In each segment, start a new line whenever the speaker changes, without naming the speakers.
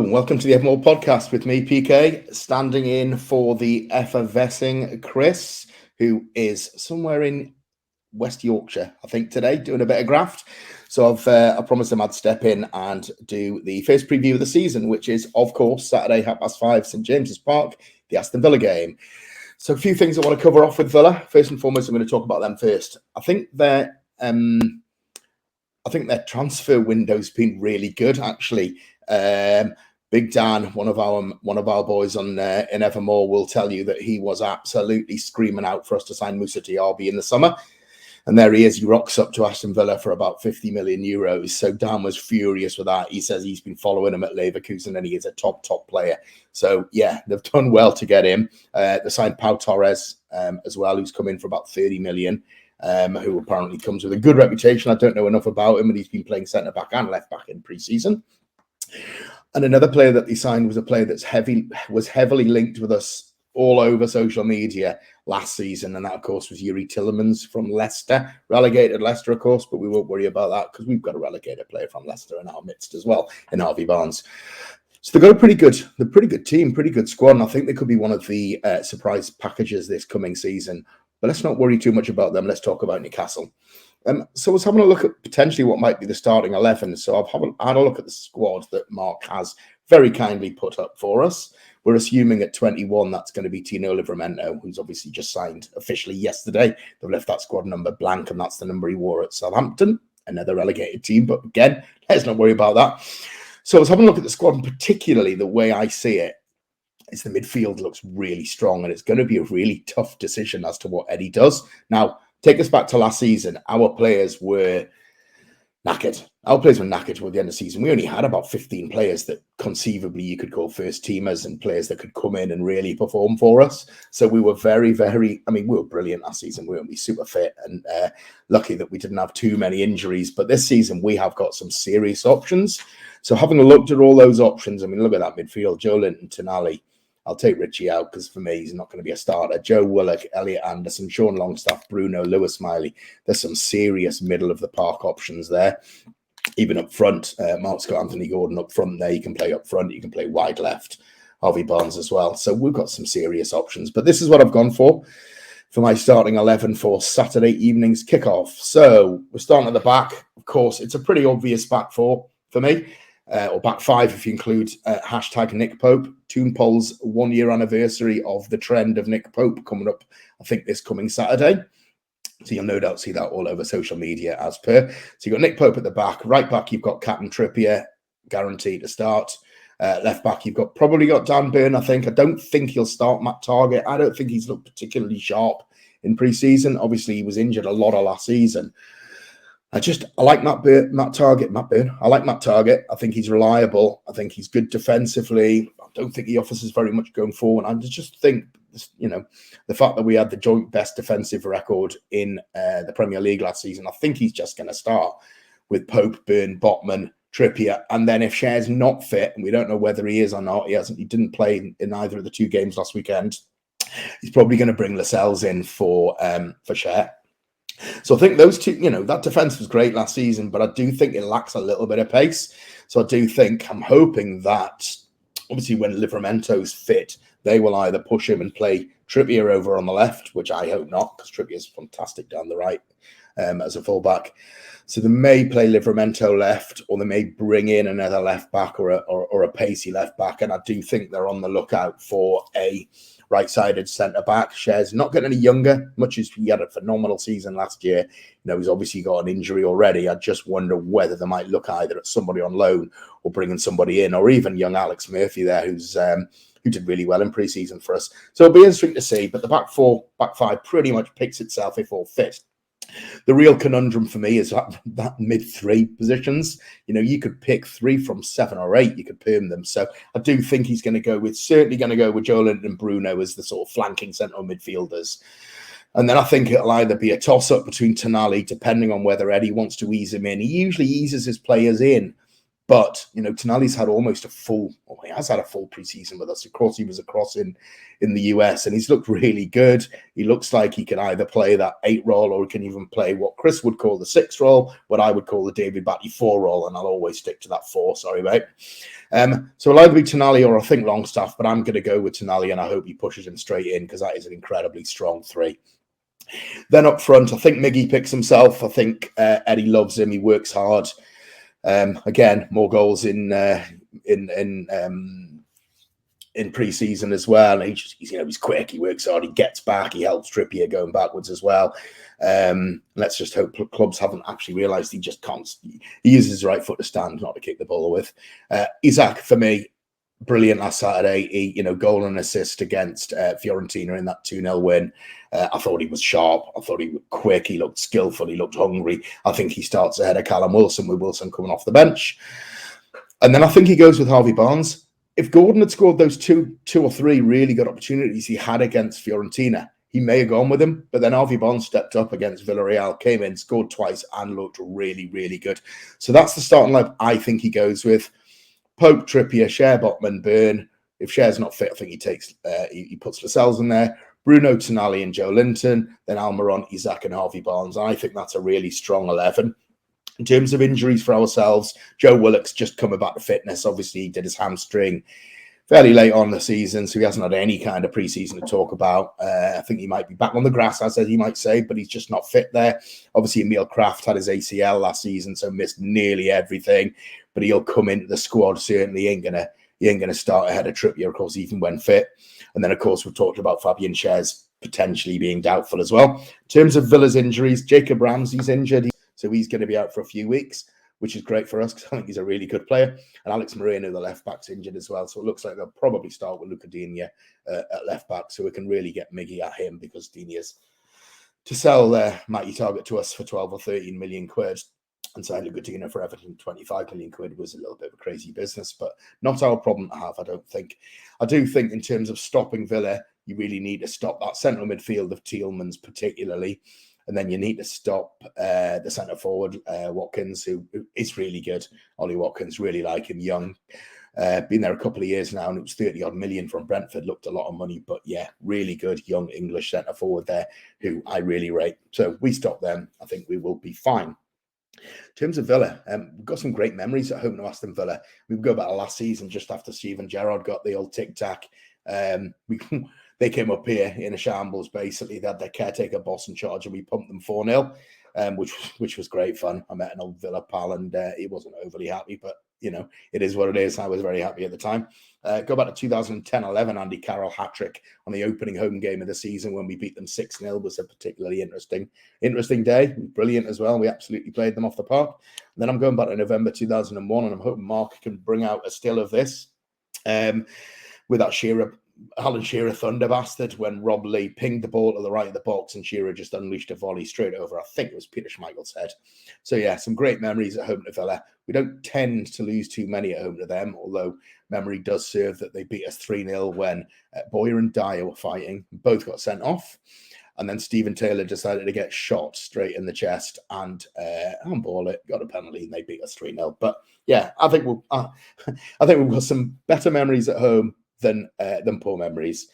Hello, welcome to the Ever More podcast with me, PK, standing in for the effervescing Chris, who is somewhere in West Yorkshire, I think, today, doing a bit of graft. So I promised him I'd step in and do the first preview of the season, which is, of course, Saturday, 5:30, St James's Park, the Aston Villa game. So a few things I want to cover off with Villa. First and foremost, I'm going to talk about them first. I think their transfer window's been really good, actually. Big Dan, one of our boys on in Ever More, will tell you that he was absolutely screaming out for us to sign Moussa Diaby in the summer, and there he is. He rocks up to Aston Villa for about 50 million euros. So Dan was furious with that. He says he's been following him at Leverkusen and he is a top player. So yeah, they've done well to get him. They signed Pau Torres as well, who's come in for about 30 million. Who apparently comes with a good reputation. I don't know enough about him, and he's been playing centre back and left back in pre-season. And another player that they signed was a player was heavily linked with us all over social media last season, and that, of course, was Yuri Tillemans from Leicester. Relegated Leicester, of course, but we won't worry about that because we've got a relegated player from Leicester in our midst as well, in Harvey Barnes. So they've got a pretty good team, pretty good squad, and I think they could be one of the surprise packages this coming season. But let's not worry too much about them. Let's talk about Newcastle. So I was having a look at potentially what might be the starting 11. So I've had a look at the squad that Mark has very kindly put up for us. We're assuming at 21 that's going to be Tino Livramento, who's obviously just signed officially yesterday. They've left that squad number blank, and that's the number he wore at Southampton, another relegated team. But again, let's not worry about that. So I was having a look at the squad, and particularly the way I see it is the midfield looks really strong, and it's going to be a really tough decision as to what Eddie does. Now, take us back to last season. Our players were knackered. Toward the end of the season. We only had about 15 players that conceivably you could call first teamers and players that could come in and really perform for us. So we were we were brilliant last season. We were only super fit and lucky that we didn't have too many injuries. But this season, we have got some serious options. So having looked at all those options, look at that midfield, Joe Linton, Tonali. I'll take Richie out because for me, he's not going to be a starter. Joe Willock, Elliot Anderson, Sean Longstaff, Bruno, Lewis Smiley. There's some serious middle of the park options there. Even up front, Mark's got Anthony Gordon up front there. You can play up front. You can play wide left. Harvey Barnes as well. So we've got some serious options. But this is what I've gone for my starting 11 for Saturday evening's kickoff. So we're starting at the back. Of course, it's a pretty obvious back four for me. Or back five if you include hashtag Nick Pope. Toonpoll's 1 year anniversary of the trend of Nick Pope coming up, I think, this coming Saturday. So you'll no doubt see that all over social media as per. So you've got Nick Pope at the back. Right back, you've got Captain Trippier, guaranteed to start. Left back, you've probably got Dan Burn, I think. I don't think he'll start Matt Targett. I don't think he's looked particularly sharp in pre-season. Obviously, he was injured a lot of last season. I like Matt Targett. I like Matt Targett. I think he's reliable. I think he's good defensively. I don't think he offers us very much going forward. I just think, the fact that we had the joint best defensive record in the Premier League last season, I think he's just going to start with Pope, Burn, Botman, Trippier. And then if Cher's not fit, and we don't know whether he is or not, he didn't play in either of the two games last weekend, he's probably going to bring Lascelles in for Cher. So I think those two, that defense was great last season, but I do think it lacks a little bit of pace. So I'm hoping that obviously when Livramento's fit, they will either push him and play Trippier over on the left, which I hope not, because Trippier's fantastic down the right as a fullback. So they may play Livramento left, or they may bring in another left back or a pacey left back. And I do think they're on the lookout for a right-sided centre-back. Cher's not getting any younger, much as he had a phenomenal season last year. He's obviously got an injury already. I just wonder whether they might look either at somebody on loan or bringing somebody in, or even young Alex Murphy there, who did really well in pre-season for us. So it'll be interesting to see, but the back five pretty much picks itself if all fit. The real conundrum for me is that mid-three positions. You could pick 3 from 7 or 8. You could perm them. So I do think he's certainly going to go with Joe Linton and Bruno as the sort of flanking central midfielders. And then I think it'll either be a toss-up between Tonali, depending on whether Eddie wants to ease him in. He usually eases his players in But, you know, Tonali's had almost a full, well, he has had a full preseason with us. Of course, he was across in the US, and he's looked really good. He looks like he can either play that 8 role, or he can even play what Chris would call the 6 role, what I would call the David Batty 4 role, and I'll always stick to that 4. Sorry, mate. So it'll either be Tonali or I think Longstaff, but I'm going to go with Tonali, and I hope he pushes him straight in, because that is an incredibly strong 3. Then up front, I think Miggy picks himself. I think Eddie loves him. He works hard. Again, more goals in pre-season as well. And he's quick. He works hard. He gets back. He helps Trippier going backwards as well. Let's just hope clubs haven't actually realised he just can't. He uses his right foot to stand, not to kick the ball with. Isaac, for me, brilliant last Saturday. He, goal and assist against Fiorentina in that 2-0 win. I thought he was sharp. I thought he was quick. He looked skillful. He looked hungry. I think he starts ahead of Callum Wilson, with Wilson coming off the bench. And then I think he goes with Harvey Barnes. If Gordon had scored those two or three really good opportunities he had against Fiorentina, he may have gone with him. But then Harvey Barnes stepped up against Villarreal, came in, scored twice, and looked really, really good. So that's the starting lineup I think he goes with. Pope, Trippier, Cher, Botman, Byrne. If Cher's not fit, I think he takes he puts Lascelles in there. Bruno, Tonali, and Joe Linton. Then Almiron, Isaac, and Harvey Barnes. I think that's a really strong 11. In terms of injuries for ourselves, Joe Willock's just coming back to fitness. Obviously, he did his hamstring fairly late on the season, so he hasn't had any kind of preseason to talk about. I think he might be back on the grass, as he might say, but he's just not fit there. Obviously, Emil Kraft had his ACL last season, so missed nearly everything. But he'll come into the squad. Certainly, he ain't gonna start ahead of Trippier, of course, even when fit. And then, of course, we've talked about Fabian Schär's potentially being doubtful as well. In terms of Villa's injuries, Jacob Ramsey's injured, so he's going to be out for a few weeks, which is great for us because I think he's a really good player. And Alex Moreno, the left back's injured as well, so it looks like they'll probably start with Luca Digne at left back, so we can really get Miggy at him, because Digne's to sell Matty Target to us for 12 or 13 million quid. And sign Luca Digne for Everton, 25 million quid was a little bit of a crazy business, but not our problem to have, I don't think. I do think in terms of stopping Villa, you really need to stop that central midfield of Tielemans particularly. And then you need to stop the centre forward, Watkins, who is really good. Ollie Watkins, really like him, young. Been there a couple of years now, and it was 30-odd million from Brentford. Looked a lot of money, but yeah, really good young English centre forward there, who I really rate. So we stop them. I think we will be fine. In terms of Villa, we've got some great memories at home to Aston Villa. We go back to last season, just after Steven Gerrard got the old tic-tac. They came up here in a shambles, basically. They had their caretaker boss in charge, and we pumped them 4-0, which was great fun. I met an old Villa pal, and he wasn't overly happy, but, it is what it is. I was very happy at the time. Go back to 2010-11, Andy Carroll hat-trick on the opening home game of the season when we beat them 6-0 was a particularly interesting day. Brilliant as well. We absolutely played them off the park. And then I'm going back to November 2001, and I'm hoping Mark can bring out a still of this with that Alan Shearer thunder bastard, when Rob Lee pinged the ball to the right of the box and Shearer just unleashed a volley straight over. I think it was Peter Schmeichel's head. So yeah, some great memories at home to Villa. We don't tend to lose too many at home to them, although memory does serve that they beat us 3-0 when Boyer and Dyer were fighting. Both got sent off. And then Stephen Taylor decided to get shot straight in the chest and handball it, got a penalty, and they beat us 3-0. But yeah, I think we've got some better memories at home than poor memories.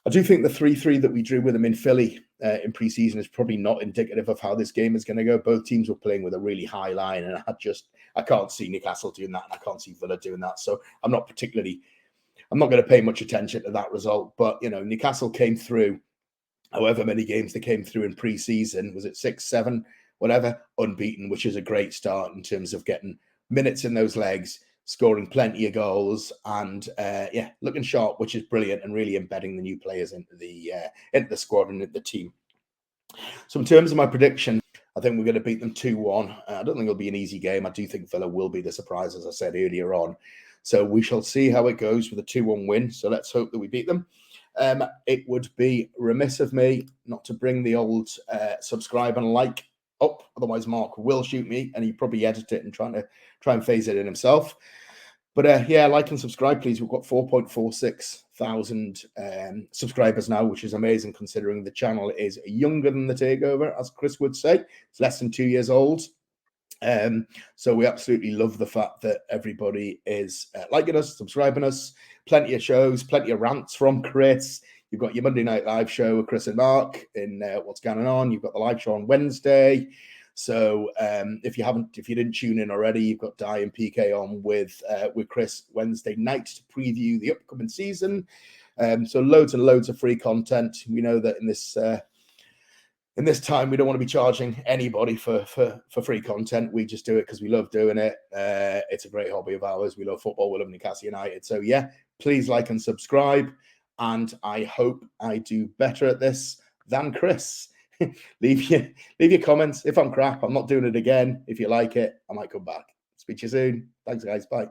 I do think the 3-3 that we drew with them in Philly in pre-season is probably not indicative of how this game is going to go. Both teams were playing with a really high line, and I can't see Newcastle doing that, and I can't see Villa doing that. So I'm not going to pay much attention to that result. But, Newcastle came through however many games they came through in pre-season. Was it 6, 7, whatever, unbeaten, which is a great start in terms of getting minutes in those legs, scoring plenty of goals, and looking sharp, which is brilliant, and really embedding the new players into the squad and into the team. So in terms of my prediction, I think we're going to beat them 2-1. I don't think it'll be an easy game. I do think Villa will be the surprise, as I said earlier on. So we shall see how it goes with a 2-1 win. So let's hope that we beat them. It would be remiss of me not to bring the old subscribe and like up, otherwise Mark will shoot me, and he probably edit it and try and phase it in himself. But like and subscribe, please. We've got 4.46 thousand subscribers now, which is amazing considering the channel is younger than the takeover, as Chris would say. It's less than 2 years old. So we absolutely love the fact that everybody is liking us, subscribing us. Plenty of shows, plenty of rants from Chris. You've got your Monday Night Live show with Chris and Mark in What's Going On. You've got the live show on Wednesday. So if you didn't tune in already, you've got Di and PK on with Chris Wednesday night to preview the upcoming season. So loads and loads of free content. We know that in this time, we don't want to be charging anybody for free content. We just do it because we love doing it. It's a great hobby of ours. We love football. We love Newcastle United. So yeah, please like and subscribe. And I hope I do better at this than Chris. leave your comments. If I'm crap, I'm not doing it again. If you like it, I might come back. Speak to you soon. Thanks, guys. Bye.